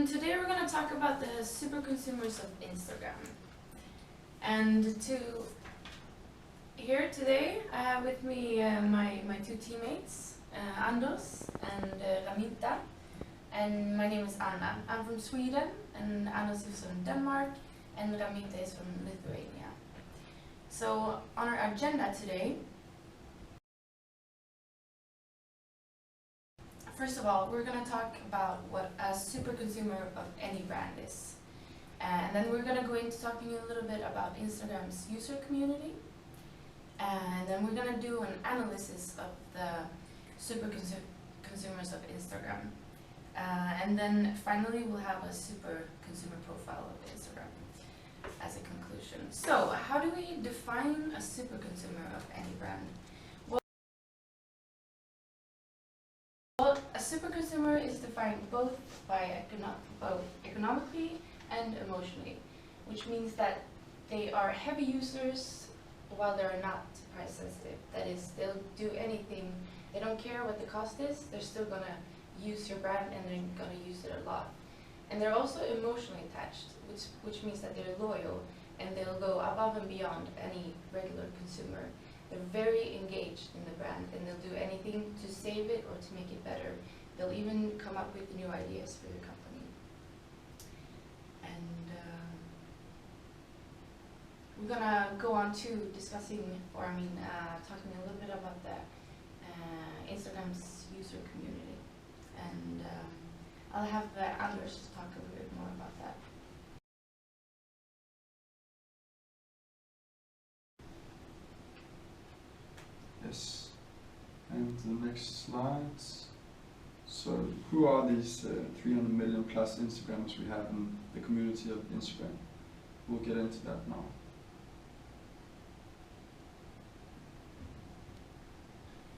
Today we're going to talk about the super consumers of Instagram. And here today I have with me my two teammates, Anders and Ramita. And my name is Anna. I'm from Sweden, and Anders is from Denmark, and Ramita is from Lithuania. So on our agenda today, first of all, we're going to talk about what a super consumer of any brand is. And then we're going to go into talking a little bit about Instagram's user community. And then we're going to do an analysis of the super consumers of Instagram. And then finally we'll have a super consumer profile of Instagram as a conclusion. So how do we define a super consumer of any brand? Well, a super consumer is defined both by economically and emotionally, which means that they are heavy users while they're not price sensitive. That is, they'll do anything, they don't care what the cost is, they're still gonna use your brand and they're gonna use it a lot. And they're also emotionally attached, which means that they're loyal and they'll go above and beyond any regular consumer. They're very engaged in the brand and they'll do anything to save it or to make it better. They'll even come up with new ideas for your company. And we're gonna go on to discussing, talking a little bit about the Instagram's user community. And I'll have Anders talk a little bit more about that. Yes, and the next slides. So who are these 300 million plus Instagrammers we have in the community of Instagram? We'll get into that now.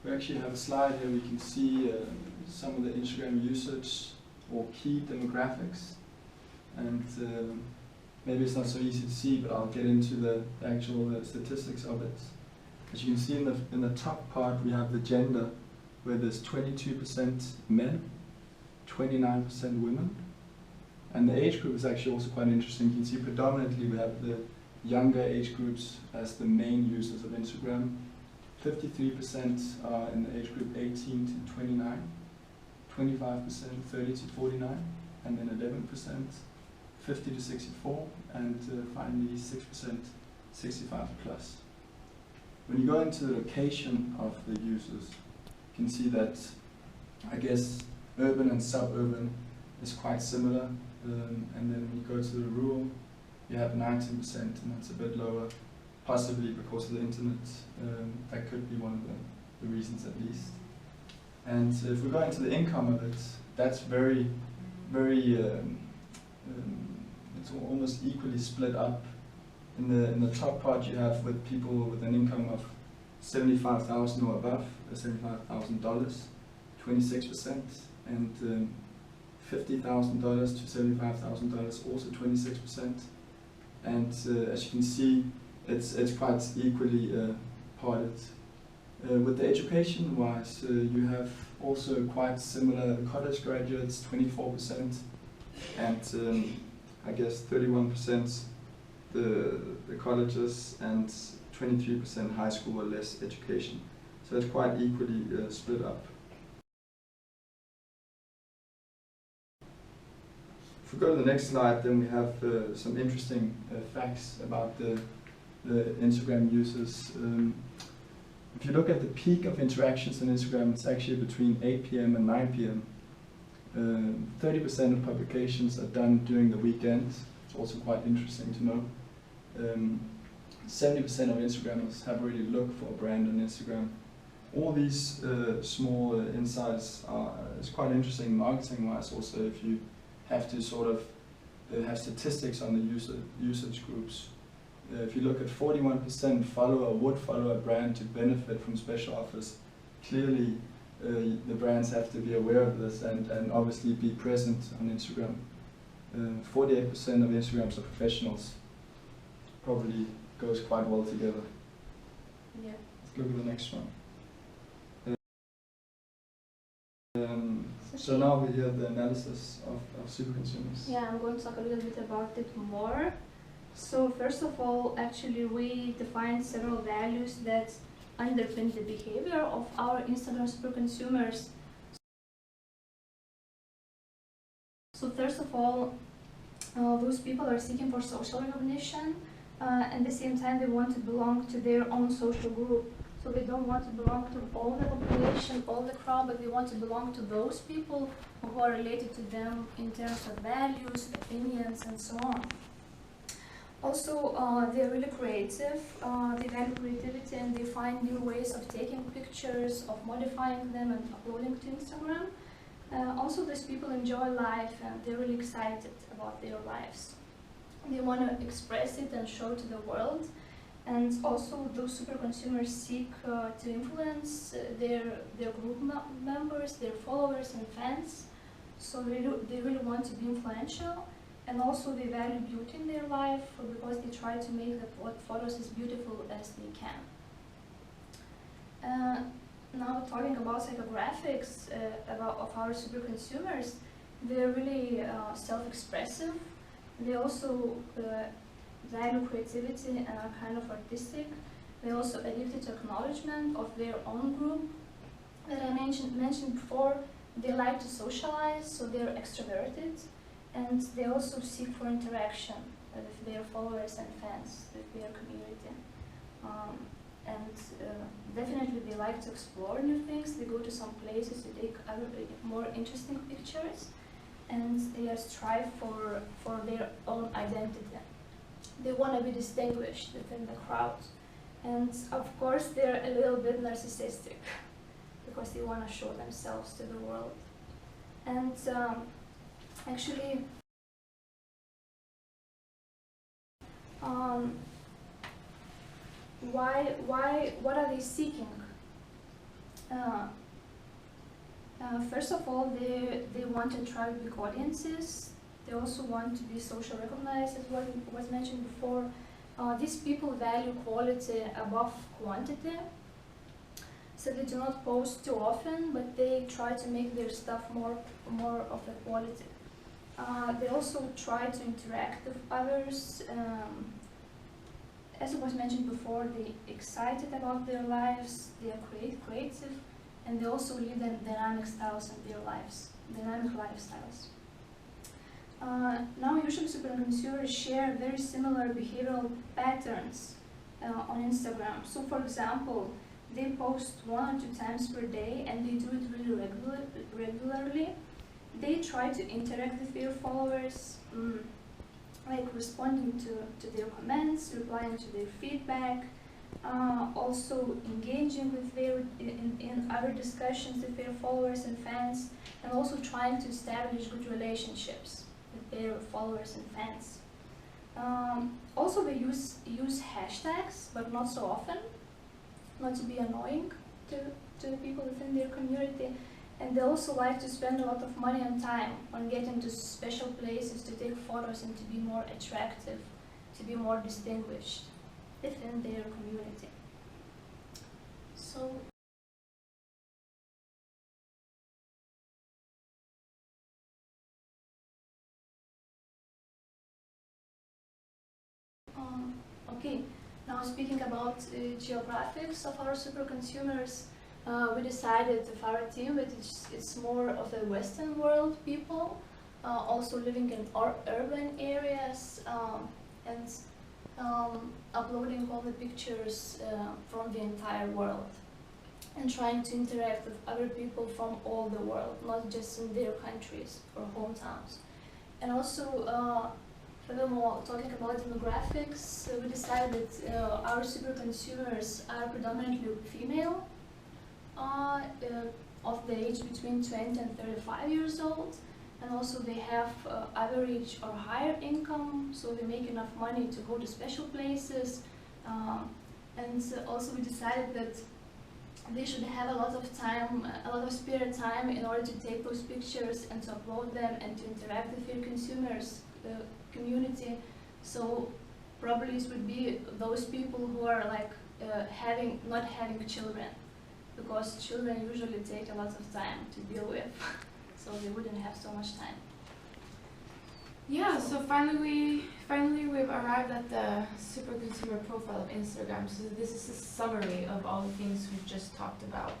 We actually have a slide here. We can see some of the Instagram usage or key demographics, and maybe it's not so easy to see, but I'll get into the actual statistics of it. As you can see in the top part, we have the gender, where there's 22% men, 29% women, and the age group is actually also quite interesting. You can see predominantly we have the younger age groups as the main users of Instagram. 53% are in the age group 18 to 29, 25% 30 to 49, and then 11% 50 to 64, and finally 6% 65 plus. When you go into the location of the users, you can see that, I guess, urban and suburban is quite similar. And then when you go to the rural, you have 19%, and that's a bit lower, possibly because of the internet. That could be one of the reasons at least. And if we go into the income of it, that's very, it's almost equally split up. In the top part, you have with people with an income of $75,000 or above, $75,000, 26%, and $50,000 to $75,000, also 26%. And as you can see, it's quite equally parted. With the education-wise, you have also quite similar college graduates, 24%, and I guess 31%. The colleges, and 23% high school or less education. So it's quite equally split up. If we go to the next slide, then we have some interesting facts about the Instagram users. If you look at the peak of interactions on Instagram, it's actually between 8 p.m. and 9 p.m. 30% of publications are done during the weekend. It's also quite interesting to know. 70% of Instagrammers have already looked for a brand on Instagram. All these small insights is quite interesting marketing-wise. Also, if you have to sort of have statistics on the usage groups. If you look at 41% would follow a brand to benefit from special offers. Clearly, the brands have to be aware of this and obviously be present on Instagram. 48% of Instagrams are professionals. Probably goes quite well together. Yeah. Let's look at the next one. So So now we have the analysis of super consumers. Yeah, I'm going to talk a little bit about it more. So first of all, actually we defined several values that underpin the behavior of our Instagram super consumers. So first of all, those people are seeking for social recognition. At the same time, they want to belong to their own social group. So they don't want to belong to all the population, all the crowd, but they want to belong to those people who are related to them in terms of values, opinions, and so on. Also, they're really creative. They value creativity and they find new ways of taking pictures, of modifying them and uploading to Instagram. Also, these people enjoy life and they're really excited about their lives. They want to express it and show it to the world. And also, those super consumers seek to influence their group members, their followers and fans. So they really want to be influential. And also, they value beauty in their life because they try to make the photos as beautiful as they can. Now, talking about psychographics of our super consumers, they're really self-expressive. They also value creativity and are kind of artistic. They're also addicted to acknowledgement of their own group. That I mentioned before, they like to socialize, so they're extroverted. And they also seek for interaction with their followers and fans, with their community. Definitely they like to explore new things. They go to some places to take other more interesting pictures. And they strive for their own identity. They want to be distinguished within the crowd. And of course they're a little bit narcissistic because they want to show themselves to the world. And actually, what are they seeking? First of all, they want to attract big audiences. They also want to be social recognized, as was mentioned before. These people value quality above quantity. So they do not post too often, but they try to make their stuff more of a quality. They also try to interact with others. As was mentioned before, they're excited about their lives, they are creative, and they also lead dynamic styles in their lives, dynamic lifestyles. Now, usually super consumers share very similar behavioral patterns on Instagram. So, for example, they post 1 or 2 times per day, and they do it really regularly. They try to interact with their followers, like responding to their comments, replying to their feedback, also engaging with in other discussions with their followers and fans, and also trying to establish good relationships with their followers and fans. Also, they use hashtags, but not so often, not to be annoying to the people within their community. And they also like to spend a lot of money and time on getting to special places to take photos and to be more attractive, to be more distinguished within their community. So, okay, now speaking about geographics of our super consumers, we decided with our team that it's more of a Western world people, also living in urban areas, and uploading all the pictures from the entire world, and trying to interact with other people from all the world, not just in their countries or hometowns. And also, furthermore, talking about demographics, we decided that our super consumers are predominantly female, of the age between 20 and 35 years old, and also they have average or higher income, so they make enough money to go to special places, and also we decided that they should have a lot of time, a lot of spare time in order to take those pictures and to upload them and to interact with their consumers, community. So probably it would be those people who are like not having children, because children usually take a lot of time to deal with. so they wouldn't have so much time. Yeah, so finally we've arrived at the super consumer profile of Instagram. So this is a summary of all the things we've just talked about,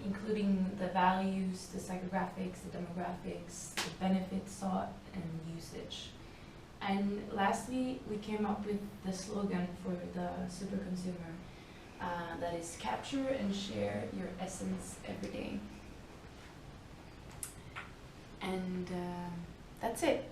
including the values, the psychographics, the demographics, the benefits sought, and usage. And lastly, we came up with the slogan for the super consumer, that is capture and share your essence every day. And that's it.